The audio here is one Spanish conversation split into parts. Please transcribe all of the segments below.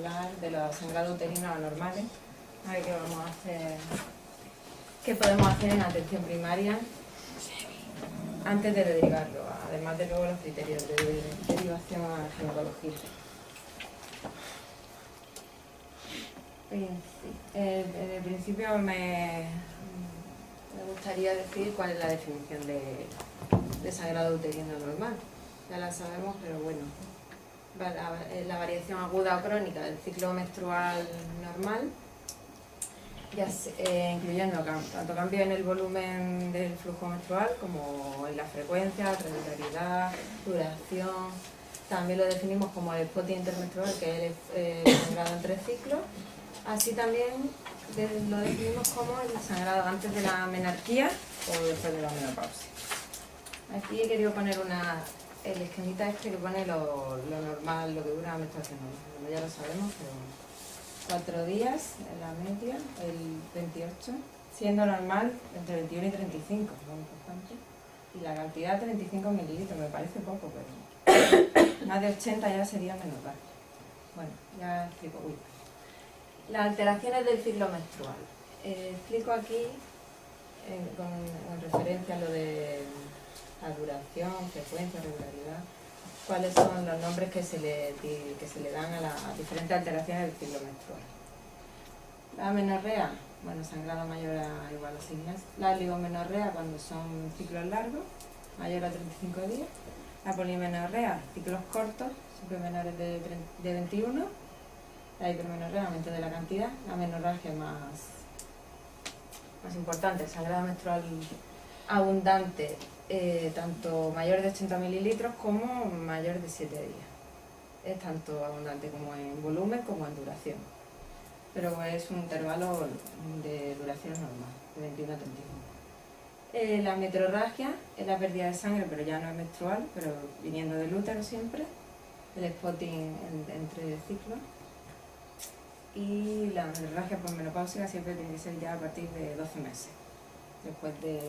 hablar de los sangrados uterinos anormales. A ver qué vamos a hacer, qué podemos hacer en atención primaria antes de derivarlo, además de luego los criterios de derivación a ginecología. En el principio me gustaría decir cuál es la definición de sangrado uterino normal. Ya la sabemos, pero bueno, la variación aguda o crónica del ciclo menstrual normal, ya incluyendo tanto cambios en el volumen del flujo menstrual como en la frecuencia, regularidad, duración. También lo definimos como el spotting intermenstrual, que es el sangrado entre ciclos. Así también lo definimos como el sangrado antes de la menarquía o después de la menopausia. Aquí he querido poner el esquemita este que pone lo normal, lo que dura la menstruación. Bueno, ya lo sabemos, pero 4 días en la media, el 28, siendo normal entre 21 y 35, muy importante. Y la cantidad 35 mililitros, me parece poco, pero más de 80 ya sería menopausia. Bueno, ya explico. Las alteraciones del ciclo menstrual. Explico aquí, en referencia a lo de la duración, frecuencia, regularidad, cuáles son los nombres que se le dan a las diferentes alteraciones del ciclo menstrual. La amenorrea, bueno, sangrado mayor a igual a 6 meses. La oligomenorrea, cuando son ciclos largos, mayor a 35 días. La polimenorrea, ciclos cortos, siempre menores de 21. La hipermenorrea, aumento de la cantidad. La menorragia más importante, el sangrado menstrual abundante, tanto mayor de 80 mililitros como mayor de 7 días. Es tanto abundante como en volumen como en duración. Pero es un intervalo de duración normal, de 21 a 35. La metrorragia es la pérdida de sangre, pero ya no es menstrual, pero viniendo del útero siempre. El spotting entre ciclos. Y la menorragia posmenopáusica siempre tiene que ser ya a partir de 12 meses, después de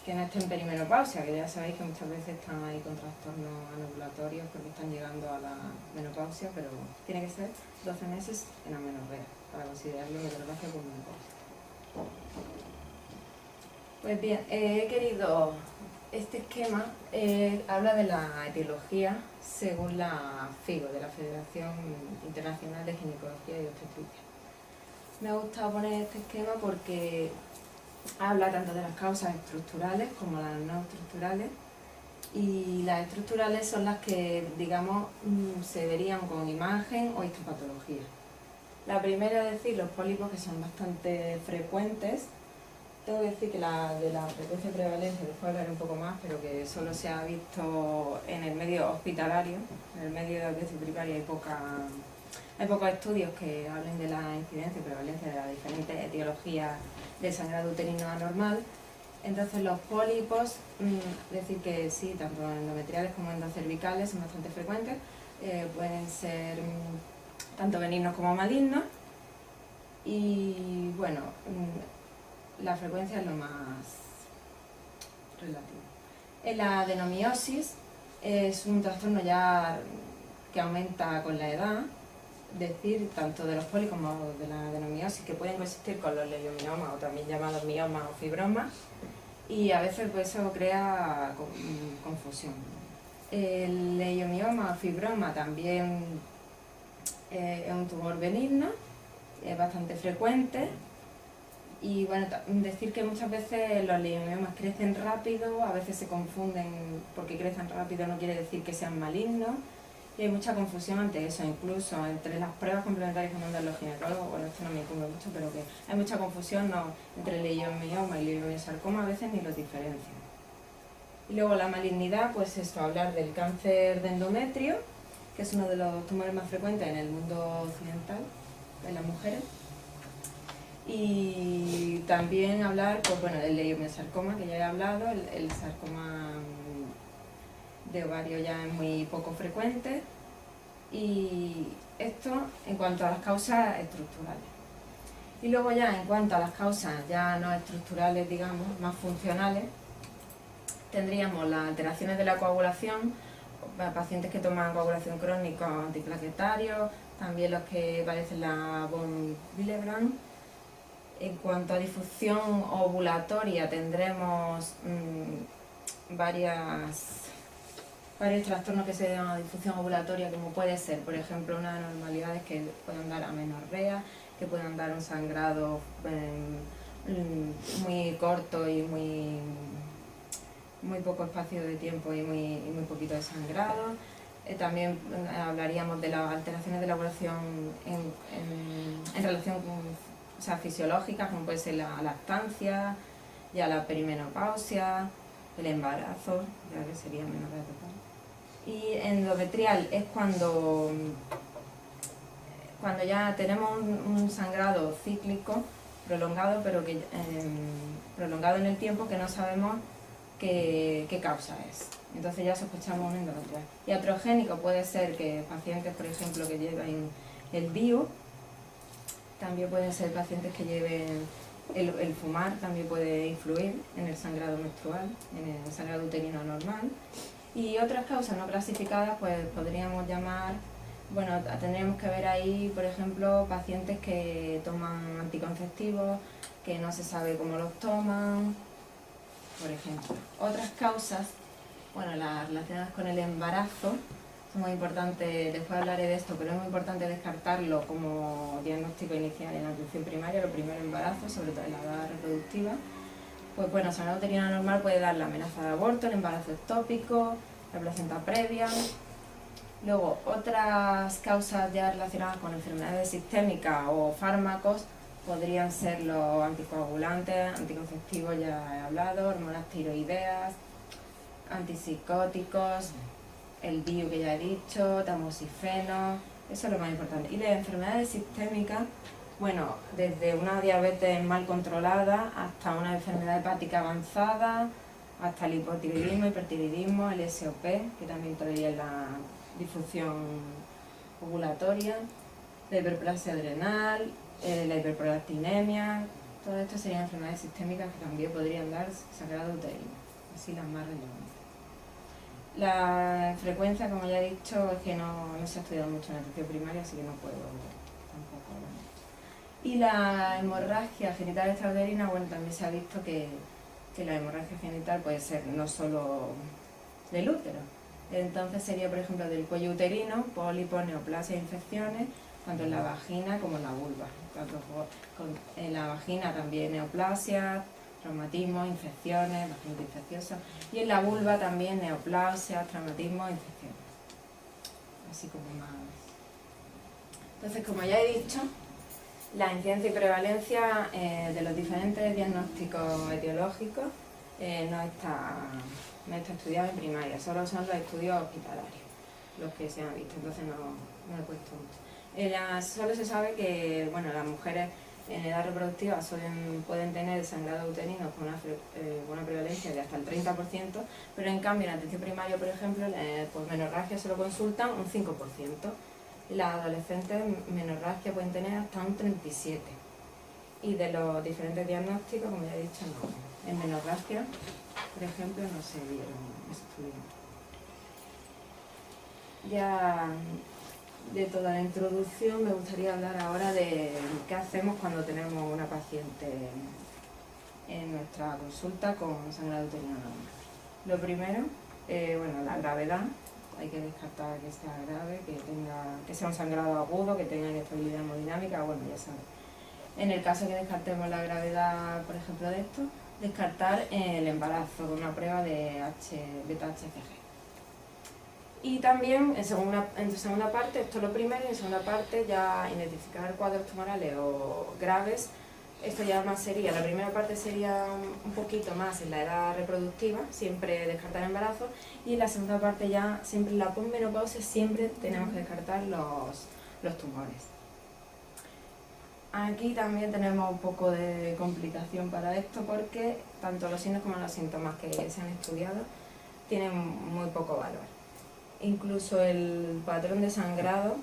que no esté en perimenopausia, que ya sabéis que muchas veces están ahí con trastornos anovulatorios porque están llegando a la menopausia, pero tiene que ser 12 meses en amenorrea para considerarlo menorragia posmenopáusica. Pues bien, he querido, este esquema habla de la etiología según la FIGO, de la Federación Internacional de Ginecología y Obstetricia. Me ha gustado poner este esquema porque habla tanto de las causas estructurales como las no estructurales, y las estructurales son las que, digamos, se verían con imagen o histopatología. La primera es decir, los pólipos, que son bastante frecuentes. Tengo que decir que de la frecuencia y prevalencia después hablaré un poco más, pero que solo se ha visto en el medio hospitalario. En el medio de atención primaria hay pocos estudios que hablen de la incidencia y prevalencia de las diferentes etiologías del sangrado uterino anormal. Entonces los pólipos, decir que sí, tanto endometriales como endocervicales son bastante frecuentes, pueden ser tanto benignos como malignos, y bueno, la frecuencia es lo más relativo. La adenomiosis es un trastorno ya que aumenta con la edad, es decir, tanto de los pólipos como de la adenomiosis, que pueden coexistir con los leiomiomas o también llamados miomas o fibromas, y a veces pues eso crea confusión. El leiomioma o fibroma también es un tumor benigno, es bastante frecuente. Y bueno, decir que muchas veces los leiomiomas crecen rápido, a veces se confunden porque crecen rápido, no quiere decir que sean malignos, y hay mucha confusión ante eso, incluso entre las pruebas complementarias que mandan los ginecólogos. Bueno, esto no me incumbe mucho, pero que hay mucha confusión entre leiomioma y leiomyosarcoma, a veces ni los diferencian. Y luego la malignidad, pues esto, hablar del cáncer de endometrio, que es uno de los tumores más frecuentes en el mundo occidental, en las mujeres. Y también hablar, pues bueno, del leiomyosarcoma, que ya he hablado, el sarcoma de ovario ya es muy poco frecuente. Y esto en cuanto a las causas estructurales. Y luego ya en cuanto a las causas ya no estructurales, digamos, más funcionales, tendríamos las alteraciones de la coagulación, pacientes que toman coagulación crónica o antiplaquetarios, también los que padecen la von Willebrand. En cuanto a difusión ovulatoria, tendremos varios trastornos que se dan a difusión ovulatoria, como puede ser, por ejemplo, una anormalidad es que puedan dar amenorrea, que puedan dar un sangrado muy corto y muy poco espacio de tiempo y muy poquito de sangrado. También hablaríamos de las alteraciones de la ovulación en relación con, o sea, fisiológicas, como puede ser la lactancia, ya la perimenopausia, el embarazo, ya que sería menorrea total. Y endometrial es cuando ya tenemos un sangrado cíclico prolongado, pero que prolongado en el tiempo, que no sabemos qué causa es. Entonces ya sospechamos un endometrial. Y iatrogénico puede ser que pacientes, por ejemplo, que lleven el DIU, también pueden ser pacientes que lleven el fumar, también puede influir en el sangrado menstrual, en el sangrado uterino anormal. Y otras causas no clasificadas, pues podríamos llamar, bueno, tendríamos que ver ahí, por ejemplo, pacientes que toman anticonceptivos, que no se sabe cómo los toman, por ejemplo. Otras causas, bueno, las relacionadas con el embarazo, son muy importantes, después hablaré de esto, pero es muy importante descartarlo como diagnóstico inicial en la atención primaria, lo primero embarazo, sobre todo en la edad reproductiva. Pues bueno, sangrado uterino anormal puede dar la amenaza de aborto, el embarazo ectópico, la placenta previa. Luego, otras causas ya relacionadas con enfermedades sistémicas o fármacos podrían ser los anticoagulantes, anticonceptivos, ya he hablado, hormonas tiroideas, antipsicóticos, el DIU que ya he dicho, tamoxifeno, eso es lo más importante. Y las enfermedades sistémicas, bueno, desde una diabetes mal controlada hasta una enfermedad hepática avanzada, hasta el hipotiroidismo, hipertiroidismo, el SOP, que también traería la difusión ovulatoria, la hiperplasia adrenal, la hiperprolactinemia, todo esto serían enfermedades sistémicas que también podrían dar sangrado uterino, así las más relevantes. La frecuencia, como ya he dicho, es que no se ha estudiado mucho en la atención primaria, así que no puedo tampoco hablar. Y la hemorragia genital extrauterina, bueno, también se ha visto que la hemorragia genital puede ser no solo del útero. Entonces sería, por ejemplo, del cuello uterino, pólipos, neoplasias, infecciones, tanto en la vagina como en la vulva. Tanto en la vagina también neoplasias, traumatismos, infecciones, vaginitis infecciosa, y en la vulva también neoplasias, traumatismos, infecciones. Así como más. Entonces, como ya he dicho, la incidencia y prevalencia de los diferentes diagnósticos etiológicos no está estudiado en primaria, solo son los estudios hospitalarios los que se han visto, entonces no he puesto mucho. Solo se sabe que, bueno, las mujeres en edad reproductiva pueden tener sangrado uterino con una prevalencia de hasta el 30%, pero en cambio en la atención primaria, por ejemplo, pues menorragia se lo consultan un 5%. Las adolescentes menorragia pueden tener hasta un 37%. Y de los diferentes diagnósticos, como ya he dicho, no. En menorragia, por ejemplo, no se vieron estudios. Ya de toda la introducción me gustaría hablar ahora de qué hacemos cuando tenemos una paciente en nuestra consulta con sangrado uterino anormal. Lo primero, bueno, la gravedad. Hay que descartar que sea grave, que sea un sangrado agudo, que tenga inestabilidad hemodinámica, bueno, ya sabes. En el caso que descartemos la gravedad, por ejemplo, de esto, descartar el embarazo con una prueba de beta-HCG. Y también, en segunda parte, esto es lo primero, y en segunda parte ya identificar cuadros tumorales o graves. Esto ya más sería, la primera parte sería un poquito más en la edad reproductiva, siempre descartar embarazo, y en la segunda parte ya, siempre en la posmenopausia, siempre tenemos que descartar los tumores. Aquí también tenemos un poco de complicación para esto porque tanto los signos como los síntomas que se han estudiado tienen muy poco valor. Incluso el patrón de sangrado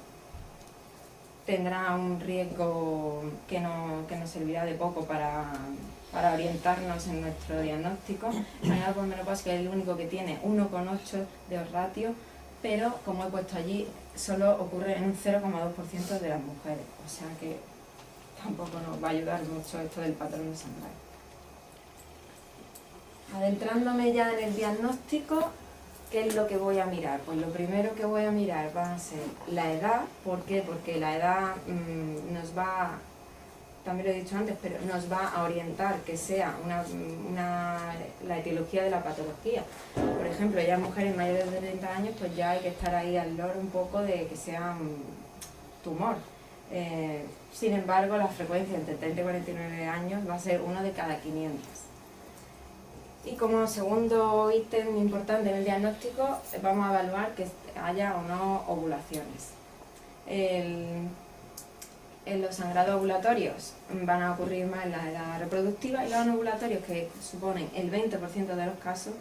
tendrá un riesgo que nos servirá de poco para orientarnos en nuestro diagnóstico. El sangrado posmenopáusico es el único que tiene 1,8 de ratio, pero como he puesto allí, solo ocurre en un 0,2% de las mujeres, o sea que tampoco nos va a ayudar mucho esto del patrón de sangrado. Adentrándome ya en el diagnóstico, ¿qué es lo que voy a mirar? Pues lo primero que voy a mirar va a ser la edad. ¿Por qué? Porque la edad nos va, también lo he dicho antes, pero nos va a orientar que sea la etiología de la patología. Por ejemplo, ya mujeres mayores de 30 años, pues ya hay que estar ahí al loro un poco de que sea un tumor. Sin embargo, la frecuencia entre 30 y 49 años va a ser 1 de cada 500. Y como segundo ítem importante en el diagnóstico, vamos a evaluar que haya o no ovulaciones. En los sangrados ovulatorios van a ocurrir más en la edad reproductiva y los no ovulatorios, que suponen el 20% de los casos,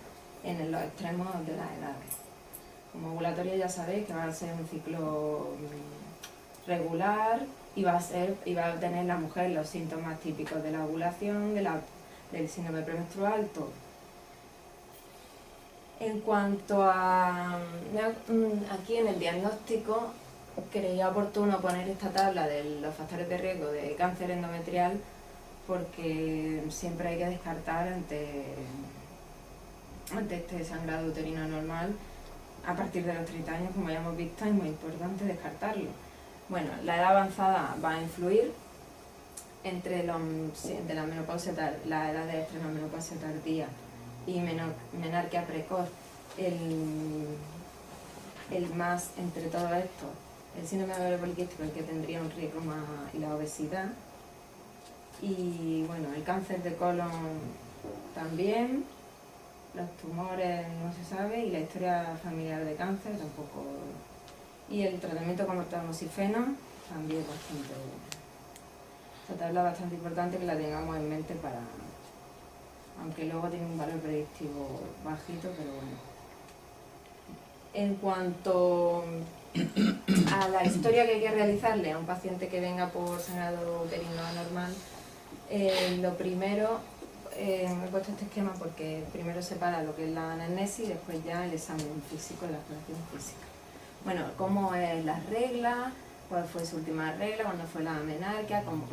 en los extremos de las edades. Como ovulatorio ya sabéis que va a ser un ciclo regular y va a tener la mujer los síntomas típicos de la ovulación, del síndrome premenstrual, todo. En cuanto a aquí en el diagnóstico, creía oportuno poner esta tabla de los factores de riesgo de cáncer endometrial porque siempre hay que descartar ante este sangrado uterino normal a partir de los 30 años, como ya hemos visto, es muy importante descartarlo. Bueno, la edad avanzada va a influir entre de la menopausia, la edad de estreno menopausia tardía y menarquia precoz, el más entre todo esto, el síndrome de ovario poliquístico, el que tendría un riesgo más, y la obesidad. Y bueno, el cáncer de colon también, los tumores no se sabe, y la historia familiar de cáncer tampoco. Y el tratamiento con tamoxifeno también bastante. Esta tabla es bastante importante que la tengamos en mente aunque luego tiene un valor predictivo bajito, pero bueno. En cuanto a la historia que hay que realizarle a un paciente que venga por sangrado uterino anormal, lo primero, he puesto este esquema porque primero separa lo que es la anamnesis y después ya el examen físico, la exploración física. Bueno, cómo es la regla, cuál fue su última regla, cuándo fue la menarquia, cómo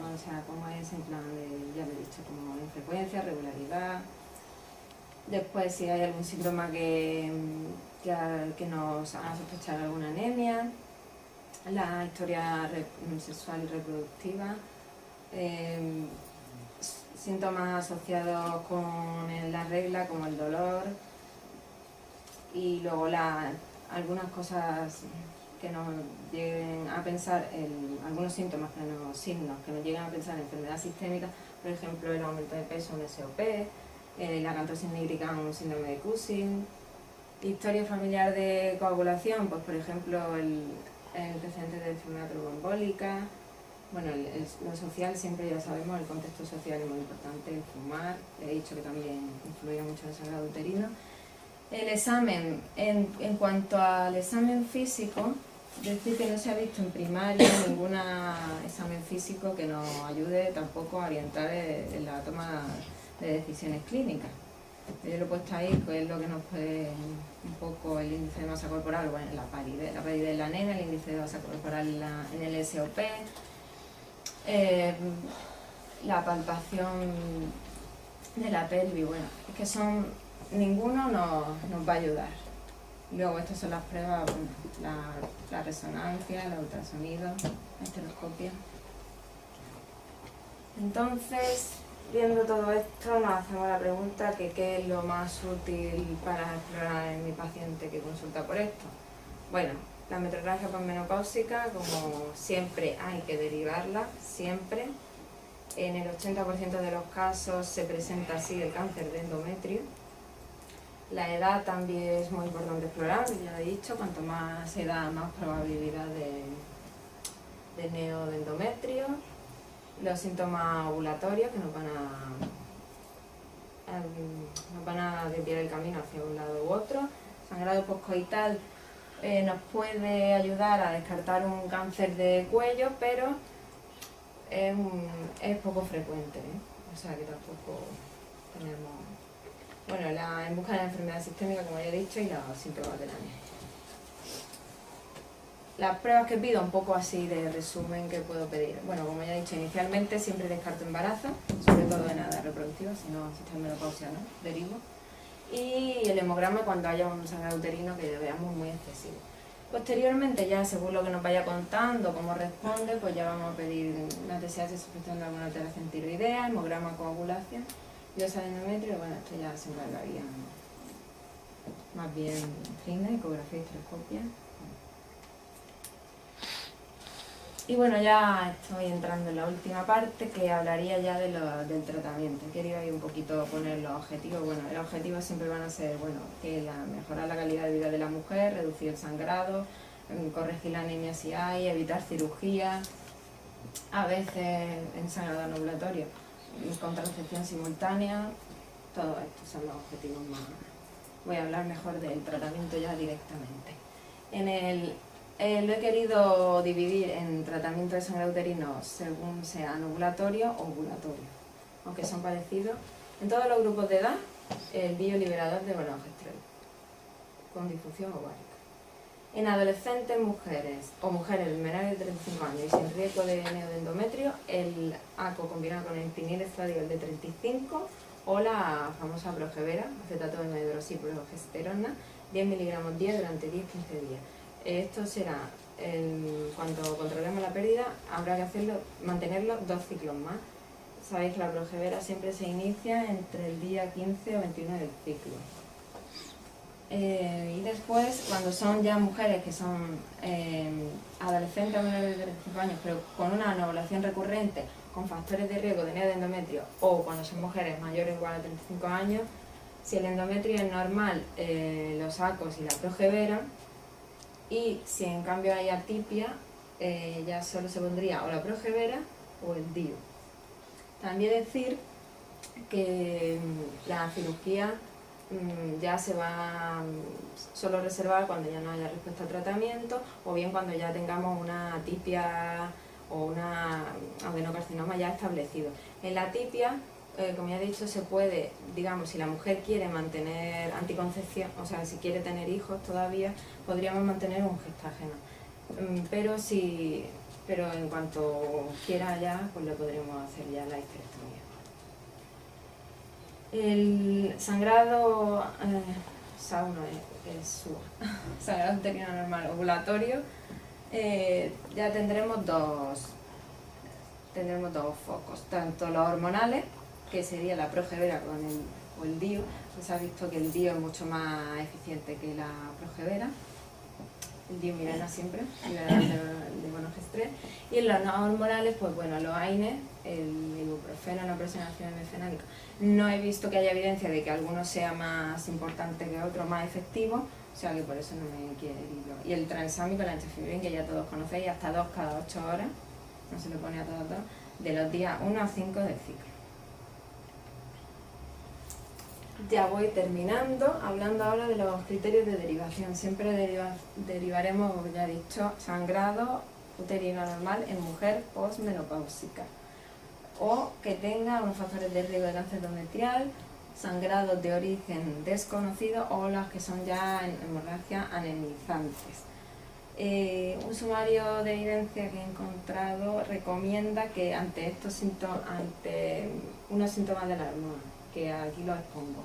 es en plan de, ya lo he dicho, como en frecuencia, regularidad. Después si hay algún síntoma que nos haga sospechar alguna anemia, la historia sexual y reproductiva, síntomas asociados con la regla como el dolor y luego algunas cosas que nos lleguen a pensar, algunos síntomas, signos que nos lleguen a pensar en enfermedad sistémica, por ejemplo el aumento de peso, un SOP, la acantosis nígrica, un síndrome de Cushing. Historia familiar de coagulación, pues por ejemplo el antecedente de enfermedad tromboembólica. Bueno, lo social siempre ya sabemos, el contexto social es muy importante, el fumar, he dicho que también influye mucho en el sangrado uterino. El examen, en cuanto al examen físico, decir que no se ha visto en primaria ningún examen físico que nos ayude tampoco a orientar en la toma de decisiones clínicas. Yo lo he puesto ahí, que es lo que nos puede un poco el índice de masa corporal, bueno, la palidez de la nena, el índice de masa corporal en el SOP, la palpación de la pelvis, bueno, es que ninguno nos va a ayudar. Luego estas son las pruebas, bueno, la resonancia, el ultrasonido, la estereoscopia. Entonces, viendo todo esto, nos hacemos la pregunta que qué es lo más útil para explorar en mi paciente que consulta por esto. Bueno, la metrorragia posmenopáusica, como siempre, hay que derivarla, siempre. En el 80% de los casos se presenta así el cáncer de endometrio. La edad también es muy importante explorar, ya lo he dicho, cuanto más edad, más probabilidad de neo de endometrio. Los síntomas ovulatorios que nos van a desviar el camino hacia un lado u otro. Sangrado poscoital nos puede ayudar a descartar un cáncer de cuello, pero es poco frecuente, o sea que tampoco tenemos... Bueno, en busca de la enfermedad sistémica, como ya he dicho, y los síntomas de la anemia. Las pruebas que pido, un poco así de resumen que puedo pedir. Bueno, como ya he dicho inicialmente, siempre descarto embarazo, sobre todo en edad reproductiva, si no, si está en menopausia, ¿no? Derivo. Y el hemograma cuando haya un sangrado uterino que veamos muy excesivo. Posteriormente, ya según lo que nos vaya contando, cómo responde, pues ya vamos a pedir una TSH sospechosa de alguna alteración tiroidea, hemograma, coagulación, biopsia de endometrio. Bueno, esto ya se encargaría más bien gine, ecografía y histeroscopia. Y bueno, ya estoy entrando en la última parte, que hablaría ya del tratamiento. He querido ahí un poquito poner los objetivos. Bueno, los objetivos siempre van a ser, bueno, que mejorar la calidad de vida de la mujer, reducir el sangrado, corregir la anemia si hay, evitar cirugía, a veces en sangrado anovulatorio, contracepción simultánea. Todos estos son los objetivos más. Voy a hablar mejor del tratamiento ya directamente. Lo he querido dividir en tratamiento de sangrado uterino según sea anovulatorio o ovulatorio, aunque son parecidos. En todos los grupos de edad, el bioliberador de menogestrel, con difusión ovárica. En adolescentes, mujeres o mujeres menores de 35 años y sin riesgo de neodendometrio, el ACO combinado con el pinilestradiol de 35 o la famosa progevera, acetato de hidroxiprogesterona, 10 miligramos 10 durante 10-15 días. Esto será, cuando controlemos la pérdida, habrá que mantenerlo 2 ciclos más. Sabéis que la progevera siempre se inicia entre el día 15 o 21 del ciclo. Y después, cuando son ya mujeres que son adolescentes o menores de 35 años, pero con una anovulación recurrente, con factores de riesgo de neodendometrio, o cuando son mujeres mayores o igual a 35 años, si el endometrio es normal, los ACOs y la progevera. Y si en cambio hay atipia, ya solo se pondría o la progevera o el DIU. También decir que la cirugía ya se va solo reservar cuando ya no haya respuesta al tratamiento, o bien cuando ya tengamos una atipia o una adenocarcinoma ya establecido. En la atipia, como ya he dicho, se puede, digamos, si la mujer quiere mantener anticoncepción, o sea, si quiere tener hijos todavía, podríamos mantener un gestágeno. Pero en cuanto quiera ya, pues le podremos hacer ya la histerectomía. El sangrado, sauno es su sangrado uterino normal ovulatorio, ya tendremos dos focos, tanto los hormonales, que sería la progevera o el DIU. Se ha visto que el DIU es mucho más eficiente que la progevera. El DIU Mirena siempre, de menogestrel. Y en los no hormonales, pues bueno, los AINES, el ibuprofeno, la naproxenación mefenálica. No he visto que haya evidencia de que alguno sea más importante que otro, más efectivo, o sea que por eso no me he querido. Y el tranexámico, la encefibrin, que ya todos conocéis, hasta 2 cada 8 horas, no se le pone a todos, de los días 1 a 5 del ciclo. Ya voy terminando, hablando ahora de los criterios de derivación. Siempre derivaremos, como ya he dicho, sangrado uterino normal en mujer postmenopáusica, o que tenga unos factores de riesgo de cáncer endometrial, sangrados de origen desconocido o las que son ya en hemorragia anemizantes. Un sumario de evidencia que he encontrado recomienda que ante estos síntomas, ante unos síntomas de la hormona, que aquí los expongo,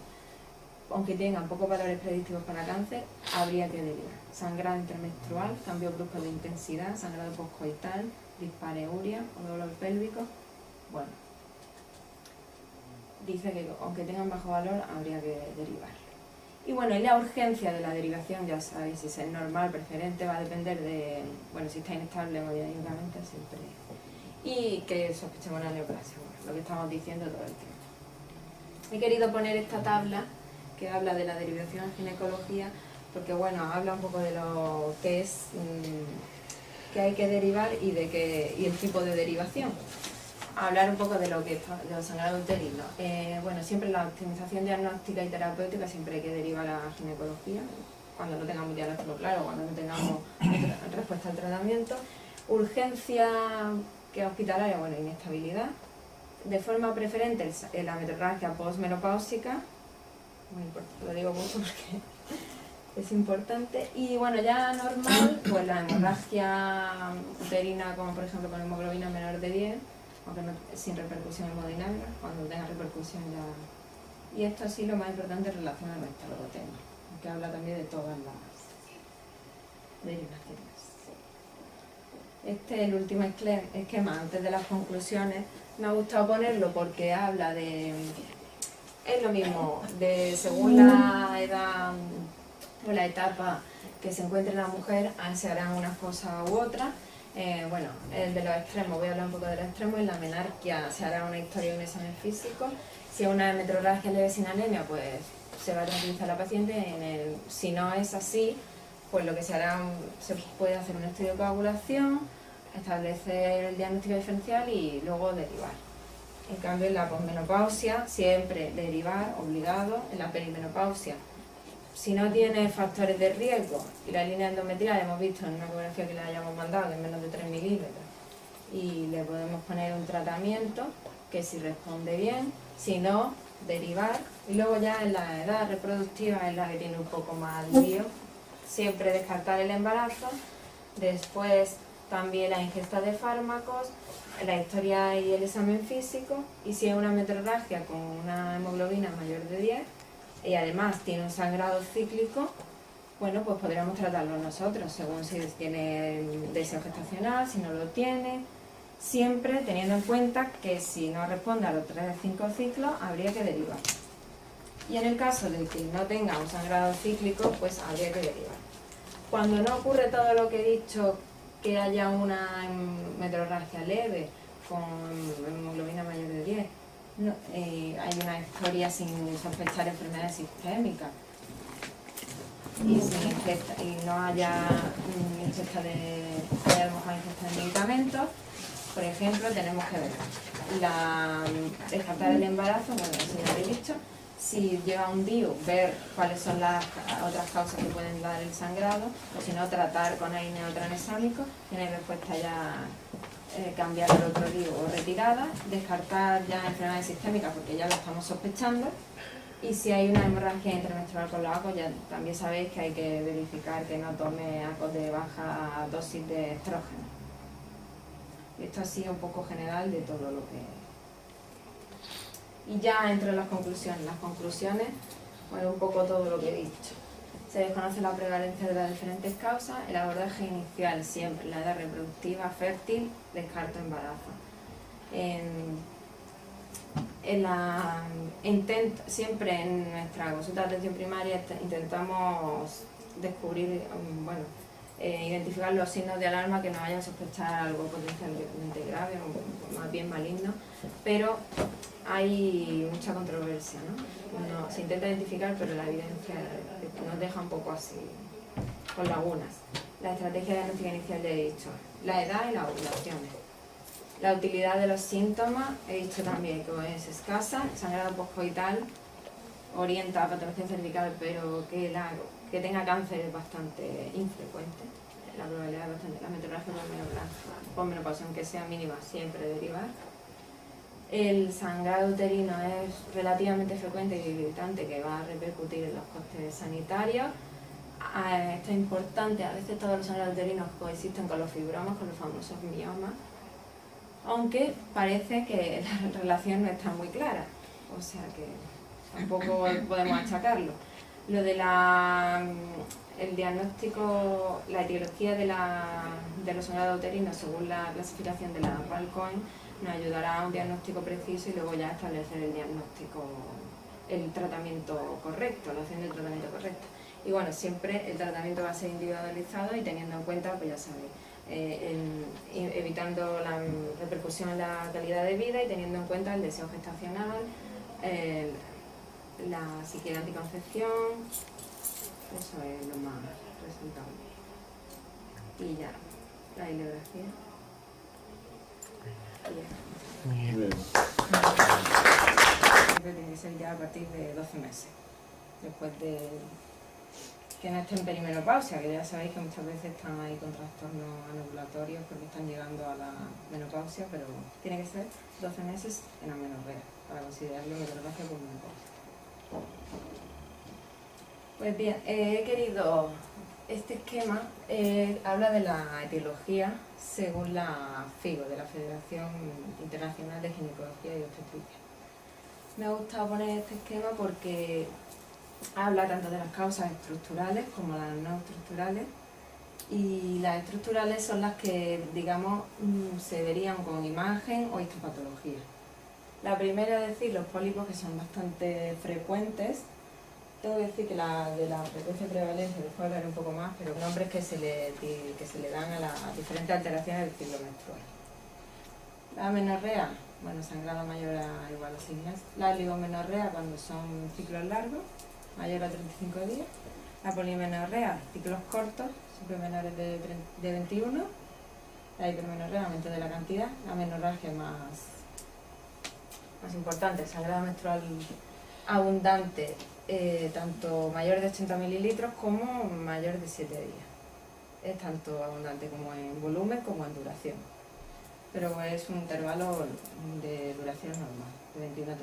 aunque tengan pocos valores predictivos para cáncer, habría que derivar. Sangrado intermenstrual, cambio brusco de intensidad, sangrado postcoital, dispareuria o dolor pélvico. Bueno, dice que aunque tengan bajo valor, habría que derivar. Y bueno, y la urgencia de la derivación, ya sabéis, si es normal, preferente, va a depender de, bueno, si está inestable hemodinámicamente siempre. Y que sospechemos una neoplasia, bueno, lo que estamos diciendo todo el tiempo. He querido poner esta tabla que habla de la derivación en ginecología, porque bueno, habla un poco de lo que es que hay que derivar y el tipo de derivación. Hablar un poco de lo que es de los sangrados uterinos. Bueno, siempre la optimización diagnóstica y terapéutica siempre hay que derivar a la ginecología, cuando no tengamos diagnóstico claro, cuando no tengamos respuesta al tratamiento. Urgencia que hospitalaria, bueno, inestabilidad. De forma preferente la menorragia postmenopáusica, muy importante, lo digo mucho porque es importante. Y bueno, ya normal, pues la hemorragia uterina, como por ejemplo con hemoglobina menor de 10, aunque no, sin repercusión hemodinámica, cuando tenga repercusión ya. Y esto sí lo más importante en relación a nuestro tema, que habla también de todas las derivaciones. Este es el último esquema antes de las conclusiones. Me ha gustado ponerlo porque habla de, es lo mismo, de según la edad o la etapa que se encuentre la mujer, se harán unas cosas u otras. Bueno, el de los extremos, voy a hablar un poco de los extremos. En la menarquia se hará una historia y un examen físico. Si es una metrorragia leve sin anemia, pues se va a tranquilizar a la paciente. Si no es así, pues lo que se hará, se puede hacer un estudio de coagulación, establecer el diagnóstico diferencial y luego derivar. En cambio, en la posmenopausia, siempre derivar, obligado. En la perimenopausia, si no tiene factores de riesgo, y la línea endometrial hemos visto en una ecografía que le hayamos mandado, que es menos de 3 milímetros, y le podemos poner un tratamiento que si responde bien, si no, derivar. Y luego ya en la edad reproductiva es la que tiene un poco más lío. Siempre descartar el embarazo, después también la ingesta de fármacos, la historia y el examen físico, y si es una metrorragia con una hemoglobina mayor de 10 y además tiene un sangrado cíclico, bueno, pues podríamos tratarlo nosotros, según si tiene deseo gestacional, si no lo tiene, siempre teniendo en cuenta que si no responde a los 3 o 5 ciclos, habría que derivar. Y en el caso de que no tenga un sangrado cíclico, pues habría que derivar. Cuando no ocurre todo lo que he dicho, que haya una metrorragia leve con hemoglobina mayor de 10, no, hay una historia sin sospechar enfermedades sistémicas y no haya ingesta de medicamentos, por ejemplo, tenemos que ver descartar el embarazo, bueno, eso ya lo he dicho. Si lleva un DIU, ver cuáles son las otras causas que pueden dar el sangrado, o si no, tratar con AINE o tranexámico. Tiene respuesta ya, cambiar el otro DIU o retirada, descartar ya enfermedades sistémicas porque ya lo estamos sospechando. Y si hay una hemorragia intramenstrual con los ACOs, ya también sabéis que hay que verificar que no tome ACOs de baja dosis de estrógeno. Esto ha sido un poco general de todo lo que... Y ya entre las conclusiones, bueno, un poco todo lo que he dicho. Se desconoce la prevalencia de las diferentes causas, el abordaje inicial siempre, la edad reproductiva, fértil, descarto embarazo. Siempre en nuestra consulta de atención primaria intentamos descubrir, identificar los signos de alarma que nos hayan sospechar algo potencialmente grave o más bien maligno, pero hay mucha controversia, ¿no? Se intenta identificar, pero la evidencia nos deja un poco así, con lagunas. La estrategia diagnóstica inicial ya he dicho, la edad y las ovulaciones. La utilidad de los síntomas, he dicho también que es escasa, sangrado poscoital orienta a patología cervical, pero que tenga cáncer es bastante infrecuente. La probabilidad es bastante, la metrorragia posmenopausia, aunque sea mínima, siempre derivar. El sangrado uterino es relativamente frecuente y debilitante, que va a repercutir en los costes sanitarios. Esto es importante, a veces todos los sangrados uterinos coexisten con los fibromas, con los famosos miomas, aunque parece que la relación no está muy clara, o sea que tampoco podemos achacarlo. Lo de el diagnóstico, la etiología de los sangrados uterinos según la clasificación de la Valcoin nos ayudará a un diagnóstico preciso y luego ya establecer el tratamiento correcto, la opción del tratamiento correcto. Y bueno, siempre el tratamiento va a ser individualizado y teniendo en cuenta, pues ya sabéis, evitando la repercusión en la calidad de vida y teniendo en cuenta el deseo gestacional, la psiquiatría anticoncepción, eso es lo más resultante. Y ya, la bibliografía. Muy bien. Tiene que ser ya a partir de 12 meses, después de que no estén en perimenopausia, que ya sabéis que muchas veces están ahí con trastornos anovulatorios porque están llegando a la menopausia, pero tiene que ser 12 meses en amenorrea para considerarlo metrorragia por menopausia. Pues bien, he querido, este esquema habla de la etiología según la FIGO, de la Federación Internacional de Ginecología y Obstetricia. Me ha gustado poner este esquema porque habla tanto de las causas estructurales como las no estructurales, y las estructurales son las que, digamos, se verían con imagen o histopatología. La primera es decir, los pólipos, que son bastante frecuentes. Tengo que decir que de la frecuencia y prevalencia después hablaré un poco más, pero nombres que se le dan a las diferentes alteraciones del ciclo menstrual. La amenorrea, bueno, sangrado mayor a igual a 6 meses. La oligomenorrea, cuando son ciclos largos, mayor a 35 días. La polimenorrea, ciclos cortos, siempre menores de 21. La hipermenorrea, aumento de la cantidad. La menorragia más importante, el sangrado menstrual abundante, tanto mayor de 80 mililitros como mayor de 7 días. Es tanto abundante como en volumen como en duración, pero es un intervalo de duración normal, de 21 a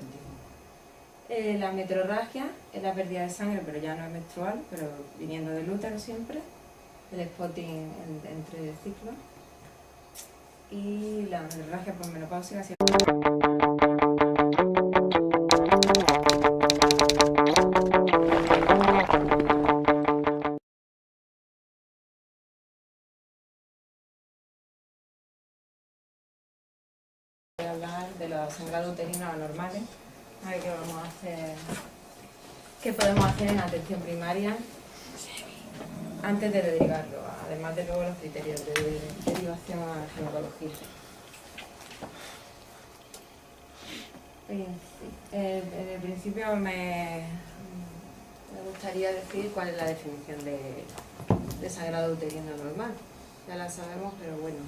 35. La metrorragia es la pérdida de sangre, pero ya no es menstrual, pero viniendo del útero siempre. El spotting entre ciclos. Y la metrorragia posmenopáusica siempre. Voy a hablar de los sangrados uterinos anormales. A ver qué vamos a hacer, qué podemos hacer en atención primaria antes de derivarlo, además de luego los criterios de derivación a ginecología. En el principio me gustaría decir cuál es la definición de sangrado uterino normal. Ya la sabemos, pero bueno,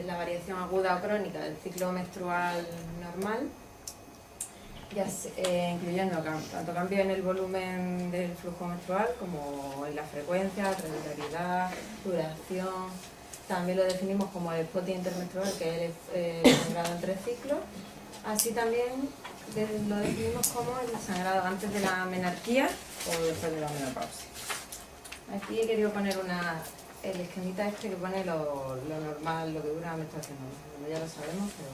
la variación aguda o crónica del ciclo menstrual normal, incluyendo tanto cambio en el volumen del flujo menstrual como en la frecuencia, regularidad, duración. También lo definimos como el spotting intermenstrual, que es el sangrado entre ciclos. Así también lo definimos como el sangrado antes de la menarquía o después de la menopausia. Aquí he querido poner el esquemita este que pone lo normal, lo que dura la menstruación normal. Ya lo sabemos, pero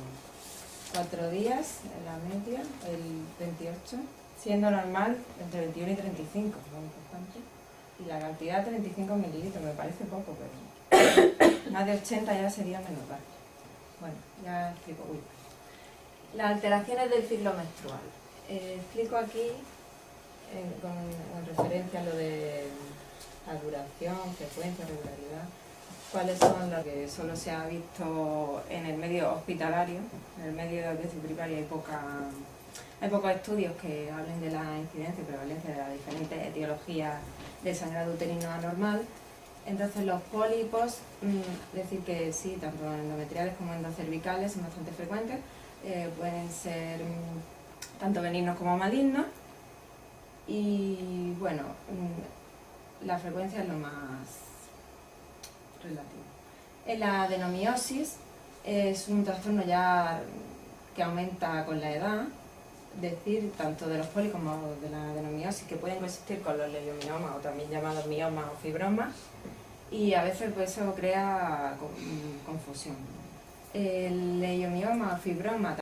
4 días en la media, el 28, siendo normal entre 21 y 35, muy importante. Y la cantidad 35 mililitros, me parece poco, pero más de 80 ya sería menopausia. Bueno, ya explico. Las alteraciones del ciclo menstrual. Explico aquí, con referencia a lo de la duración, frecuencia, regularidad, cuáles son las que solo se ha visto en el medio hospitalario. En el medio de atención primaria hay pocos estudios que hablen de la incidencia y prevalencia de las diferentes etiologías del sangrado uterino anormal. Entonces los pólipos, decir que sí, tanto endometriales como endocervicales son bastante frecuentes. Pueden ser tanto benignos como malignos, y bueno, la frecuencia es lo más relativo. La adenomiosis es un trastorno ya que aumenta con la edad, es decir, tanto de los pólipos como de la adenomiosis, que pueden coexistir con los leiomiomas o también llamados miomas o fibromas, y a veces pues eso crea confusión. El leiomioma o fibroma